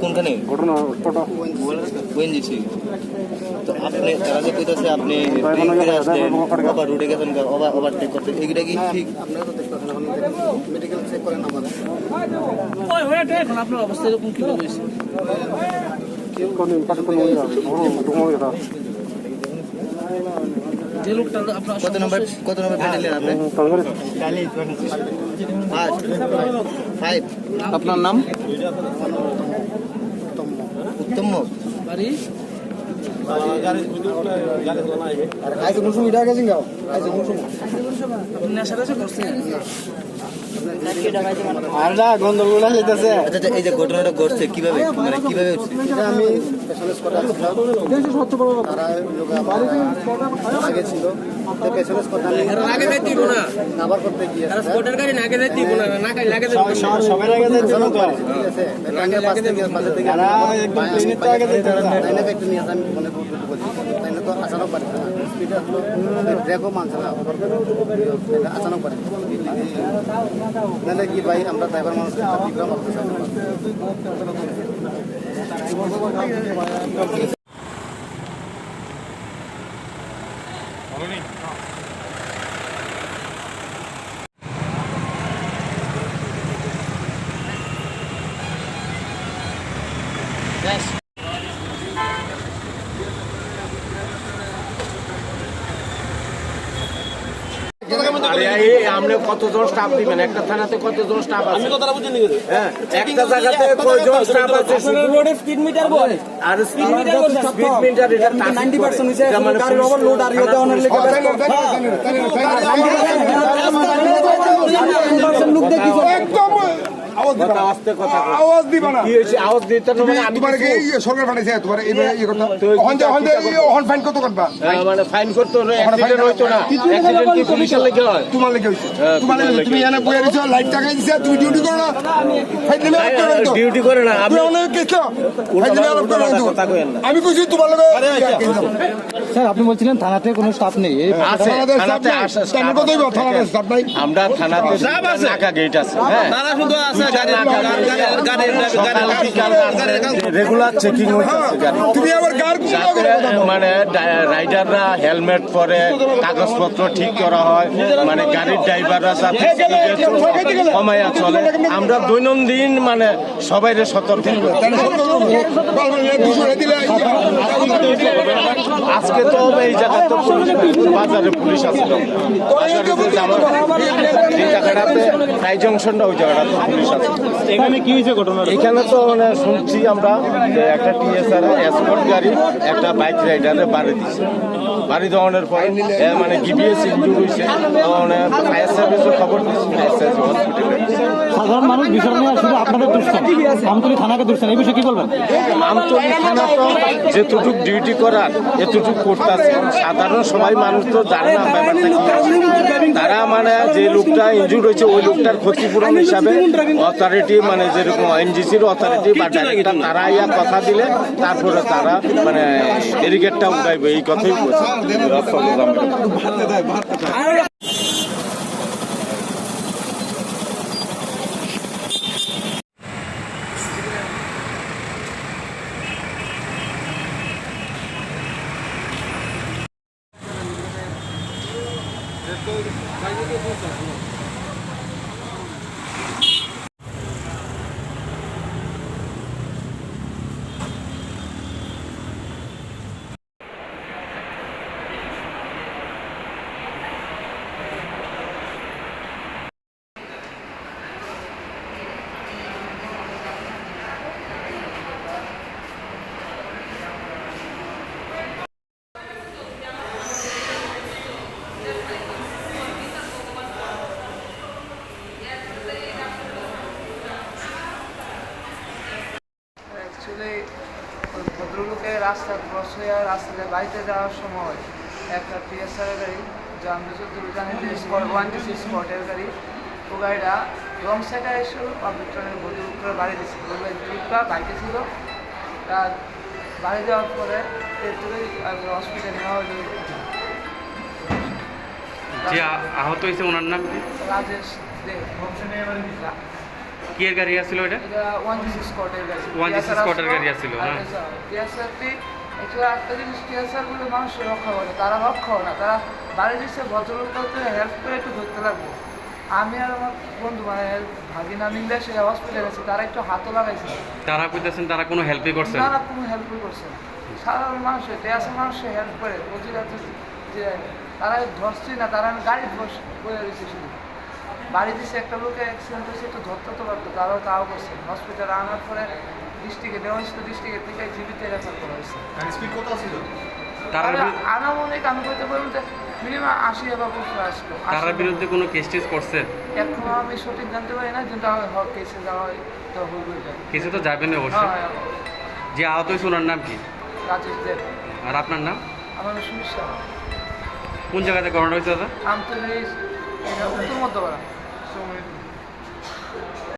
কোনখানে ঘটনা ওএনজিসি তো আপনি তারা যে কইতাছে আপনি আবার রোডে গেছেন ওভারটেক করতে এইটা কি ঠিক আপনারা তো দেখতেছেন এখন মেডিকেল চেক করেন আমাদের ওই ওয়েট এখন আপনার অবস্থা এরকম কি হইছে কেউ কোন ইম্পাক্ট কোন হইয়া বড় যে লোকটা আপনার কত নম্বর ব্যাটালিয়ন আপনি 5 আপনার নাম উত্তম বাড়ি এই যে ঘটনাটা ঘটছে কিভাবে মানে কিভাবে আমি আগে ছিল আচানক পারে ব্রেকও মানছে না আচানক পারে নাহলে কি ভাই আমরা ড্রাইভার মানুষ আপনি কতজন স্টাফ দিবেন একটা থানাতে কতজন স্টাফ আছে আমি কথাটা বুঝে নিয়ে একটা জায়গাতে কয়জন স্টাফ আছে রোডে স্পিড মিটার বল আর স্পিড মিটার এটা 90% হইছে গাড়ির ওভারলোড আর ইওতে অনেক লেগে লোক দেখি একদম আওয়াজ দিবা না আওয়াজ দিতে মানে আমি তোমার কি সরকার ফাটাইছে তোমার এই কথা অন ফাইন কত করবা মানে ফাইন করতে অ্যাক্সিডেন্ট হইতো না অ্যাক্সিডেন্ট কি পুলিশের লাগি হয় তোমার লাগি হইছে তোমার লাগি তুমি এনে বইয়া দিছো লাইট টাকাই দিছো তুমি ডিউটি করো না ফাইন দিলে ডিউটি করে না আপনি অনেক কিছু ফাইন দিলে আরো কথা কইেন না আমি কইছি তোমার লাগে স্যার আপনি বলছিলেন থানাতে কোনো স্টাফ নেই আছে থানাতে আছে স্টাফ কতই থানাতে স্টাফ নাই আমরা থানাতে স্টাফ আছে নাকা গেট আছে হ্যাঁ তারা শুধু আছে রেগুলার চেকিং হচ্ছে তুমি আবার মানে রাইডাররা হেলমেট পরে কাগজপত্র ঠিক করা হয় মানে গাড়ির ড্রাইভাররা যাতে কমাইয়া চলে আমরা দৈনন্দিন মানে সবাই সতর্ক আজকে তো এই জায়গায় তো বাজারে পুলিশ আছে এই জায়গাটাতে প্রায় জংশনটা ওই জায়গাটা পুলিশ আছে এখানে কি হয়েছে ঘটনা এখানে তো মানে শুনছি আমরা যে একটা টিএসআর এসকর্ট গাড়ি একটা বাইক রাইডারে বাড়ি দিচ্ছে বাড়ি দেওয়ানোর পরে মানে গিবিএস ইনজুর হয়েছে মানে ফায়ার সার্ভিসের খবর দিচ্ছে ফায়ার সার্ভিস হসপিটালে সাধারণ মানুষ বিষয় নিয়ে শুধু আপনাদের দুষ্টান আমতলী থানাকে দুষ্টান এই বিষয়ে কি বলবেন আমতলী থানা তো যেটুকু ডিউটি করার এতটুকু করতেছে সাধারণ সবাই মানুষ তো জানে না ব্যাপারটা কি তারা মানে যে লোকটা ইনজুর হয়েছে ওই লোকটার ক্ষতিপূরণ হিসাবে অথরিটি মানে যেরকম এনজিসির অথরিটি বা ডাইরেক্টর তারা ইয়া কথা দিলে তারপরে তারা মানে ব্যারিকেডটা উঠাইবে এই কথাই বলছে ভদ্রলোকের রাস্তা ক্রস হয়ে রাস্তাতে বাড়িতে যাওয়ার সময় একটা টিএসআর গাড়ি, যা আমরা যতটুকু জানি যে স্পট 126 স্পটের গাড়ি, ও গাড়িটা রং সাইডে এসে পাবলিক ট্রেনের ভদ্রলোকের বাড়ি দিচ্ছে। ভদ্রলোকটা বাইকে ছিল, তার বাড়ি যাওয়ার পরে এরপরেই হসপিটালে নেওয়া হলো। যে আহত হয়েছে ওনার নাম কি? রাজেশ দে। কি এর গাড়ি আসছিল এটা? এটা 126 স্কটের গাড়ি। 126 স্কটের গাড়ি আসছিল, হ্যাঁ। টিএসআরটি এটা একটা জিনিস, টিএসআর বলে মানুষের রক্ষা করে, তারা রক্ষা না, তারা বাড়ি দিচ্ছে ভদ্রলোককে হেল্প করে একটু ধরতে লাগবো। আমি আর আমার বন্ধু মানে ভাগিনা মিলে সে হসপিটালে গেছে, তারা একটু হাতও লাগাইছে। তারা কইতেছেন তারা কোনো হেল্পই করছে না? তারা কোনো হেল্পই করছে না। সাধারণ মানুষের টিএসআর মানুষের হেল্প করে বলছি যে তারা ধরছি না, তারা আমি গাড়ি বলে দিচ্ছি শুধু। বাড়ি দিচ্ছে একটা লোকে অ্যাক্সিডেন্ট হয়েছে, একটু ধরতে তো পারতো, তাও করছে। হসপিটালে আনার পরে ডিস্ট্রিক্টে দেওয়ানস্থ ডিস্ট্রিক্টের থেকে জীবিত রেফার করা হয়েছে। তার আনুমানিক আমি বলতে পারবো যে মিনিমাম 80 বা 85 আসলো। তার বিরুদ্ধে কোনো কেস টেস করছে? এখন আমি সঠিক জানতে পারি না, কিন্তু আমি কেসে যাওয়া তো হইবই। কেসে তো যাবেন অবশ্যই। যে আহত হয়েছে ওনার নাম কি? রাজেশ দেব। আর আপনার নাম? আমার নাম সমস্যা। কোন জায়গাতে ঘটনা হয়েছে দাদা? আমতলী, এটা উত্তর মধ্যপাড়া।